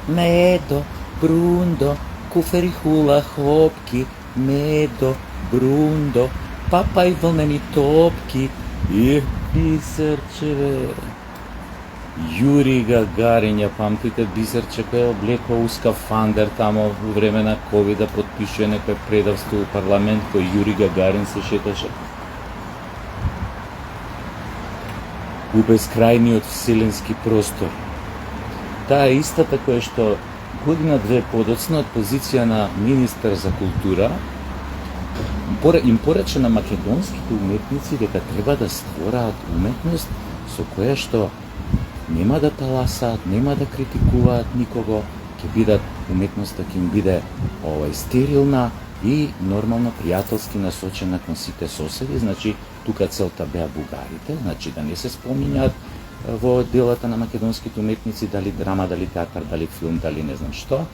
Medo, Brundo, kuferi hula hopki, medo, Brundo, papaj vlneni topki, Бисерчеве. Юрий Гагарин, ја памтите Бисерче кој е облекол у скафандер тамо во време на ковид да потпишува некој предавство у парламент кој Юрий Гагарин се шеташе. У бескрајниот вселенски простор. Таа истата која што година-две подоцна од позиција на министар за култура им порача на македонските уметници дека треба да створаат уметност со која што нема да таласаат, нема да критикуваат никого, ќе бидат уметноста ќе им биде стерилна и нормално пријателски насочена кон сите соседи, значи тука целта беа бугарите, значи да не се спомињаат во делата на македонските уметници, дали драма, дали театар, дали филм, дали не знам што,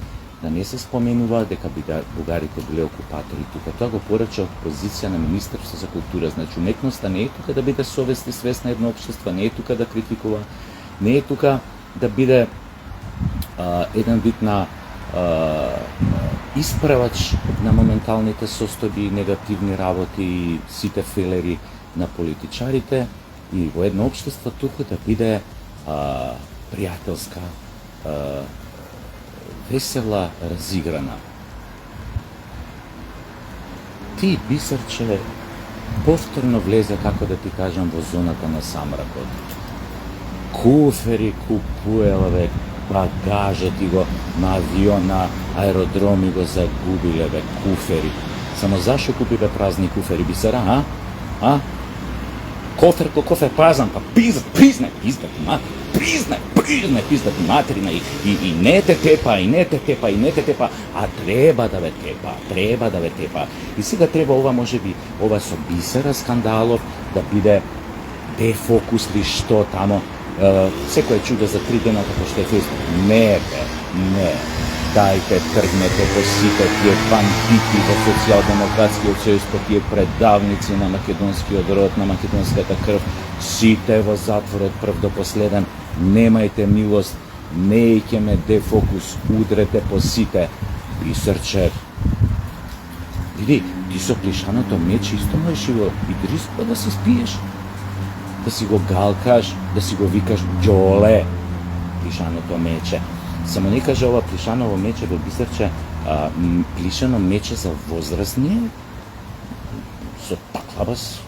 да не се споменува дека бугарите биле окупатори тука. Тоа го порача од позиција на Министерство за култура. Значи уметноста не е тука да биде совест и свесна едно општество, не е тука да критикува, не е тука да биде еден вид на исправач на моменталните состојби, негативни работи и сите фелери на политичарите, и во едно општество тука да биде пријателска, весела, разиграна. Ти, Бисерче, повторно влезе, како да ти кажам, во зоната на самракот. Куфери купуела, бе, багажот и го на авион, на аеродроми го загубиле, бе, куфери. Само зашо купи, бе, празни куфери, Бисера, Кофер ко кофер празан, па признай, пиздати материна и не те тепа, а треба да ве тепа. И сега треба ова можеби, ова со Бисера скандалов да биде дефокус ли што тамо, секој чуда за 3 дена како што е Фейсбук. Не, дајте, тргнете по сите тие бандити во социјалдемократскиот сојуз, по тие предавници на македонскиот род, на македонската крв, сите во затворот прв до последен, немајте милост, не ме дефокус, удрете по сите. Бисерче, види, ти со плишаното мече исто можеш и во Идриско да се спиеш, да си го галкаш, да си го викаш џоле, плишаното мече. Само не каже ова плишаново мече, бе, Бисерче, плишано мече за возрастни, со паклабас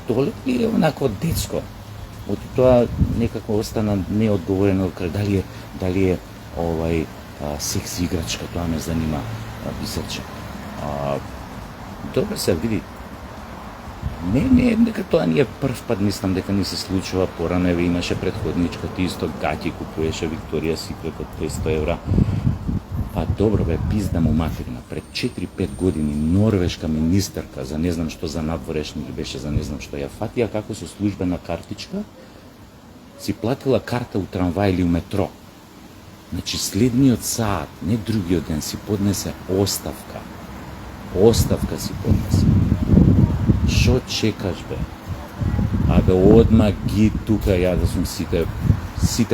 доле или онако детско. Од тоа некако остана неодговорено, дали е секс играчка, тоа ме занима, Бисерче. Добро се види. Не, дека тоа не е прв пат, мислам дека не се случува, порано имаше предходничка, ти исто гаќи купуеше Викторија Секрет од 500 евра. Па добро бе, пизда му материна, пред 4-5 години норвешка министерка за не знам што, за надворешни или беше за не знам што, ја фатија како со службена картичка си платила карта у трамвај или у метро. Значи следниот саат, не другиот ден, си поднесе оставка. Оставка си поднесе. Шо чекаш, бе? Абе, одма ги тука, ја да сум сите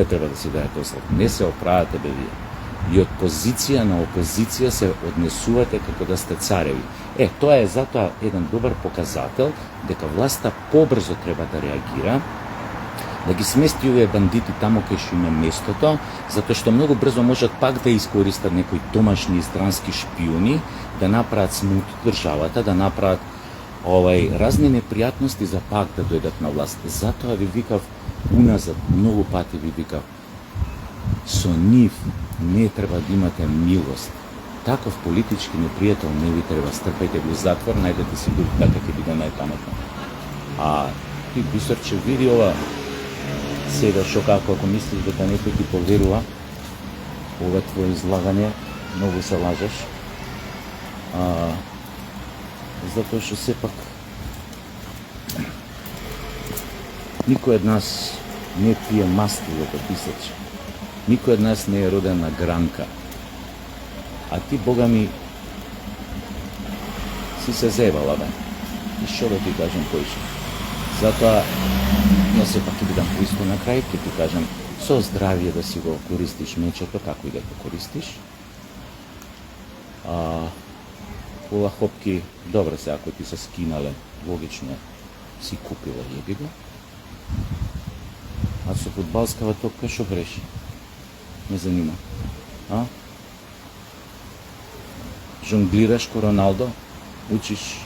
треба да си дајат оставка. Не се оправате, бе, вие. И од позиција на опозиција се однесувате како да сте цареви. Тоа е затоа еден добар показател дека власта побрзо треба да реагира, да ги смести овие бандити тамо кај што им е местото, затоа што многу брзо можат пак да искористат некои домашни и странски шпиони, да направат смут државата, да направат разни непријатности за пак да дојдат на власт. Затоа ви викав уназад, многу пати ви викав, со нив не треба да имате милост. Таков политички непријател не ви треба, стрпајте го затвор, најдете си друг, така ќе биде најпаметно. Ти, Бисерче, види ова сега шо како, ако мислиш дека некој ти поверува, ова твое излагање, многу се лажеш. Затоа што сепак никој од нас не пие мастило како Бисерче. Никој од нас не е роден на гранка. А ти, Бога ми, си се зебала, бе. И шо да ти кажем поише. Затоа, но сепак ќе бидам поиско на крај, ќе ти кажам, со здравје да си го користиш мечето, како и да го користиш. Ова хопки, добро се, ако ти се скинале, логично си купила, јеби го. А со фудбалскава топка шо греши? Ме занима. Жонглираш ко Роналдо, учиш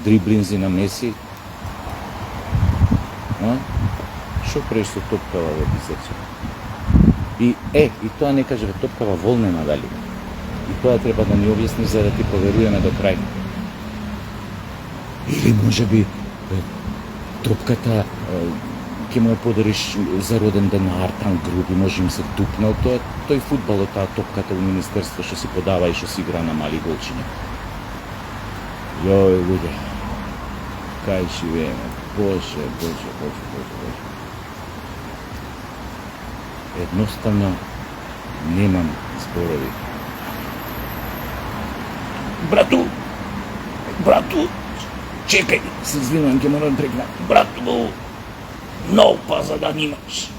дриблинзи на Меси. Шо правиш со топкава во бицепсот? И тоа не кажа топкава волнена дали. И тоа треба да ни објасни за да ти поверуваме до крај. Или може би топката ќе му ја подариш за роден ден на Артан Груби, може им се тупнал тој фудбалот, таа топката во министерство што си подава и што си игра на мали голчиња. Јој, луѓе, кај живееме, Боже. Едноставно немам зборови. Брату, чекај, се извинувам, ќе морам трекна. Брату, нов паза да немаш.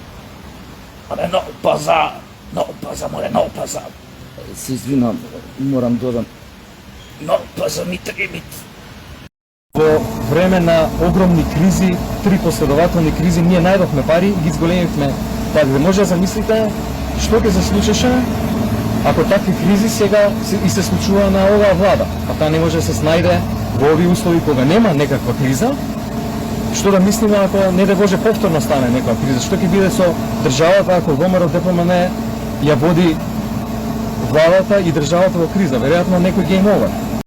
Абе, нов паза, нов паза. Се извинувам, морам додам. Нов паза ми требит. Во време на огромни кризи, 3 последователни кризи, ние најдовме пари и ги зголемивме пари. Може да замислите што ќе се случеше ако такви кризи сега и се случува на оваа влада. А таа не може да се снајде во овие услови кога нема некаква криза. Што да мислиме ако не да Боже повторно стане некаква криза? Што ќе биде со државата ако ВМРО ДПМН ја води владата и државата во криза? Веројатно некој гейм овер.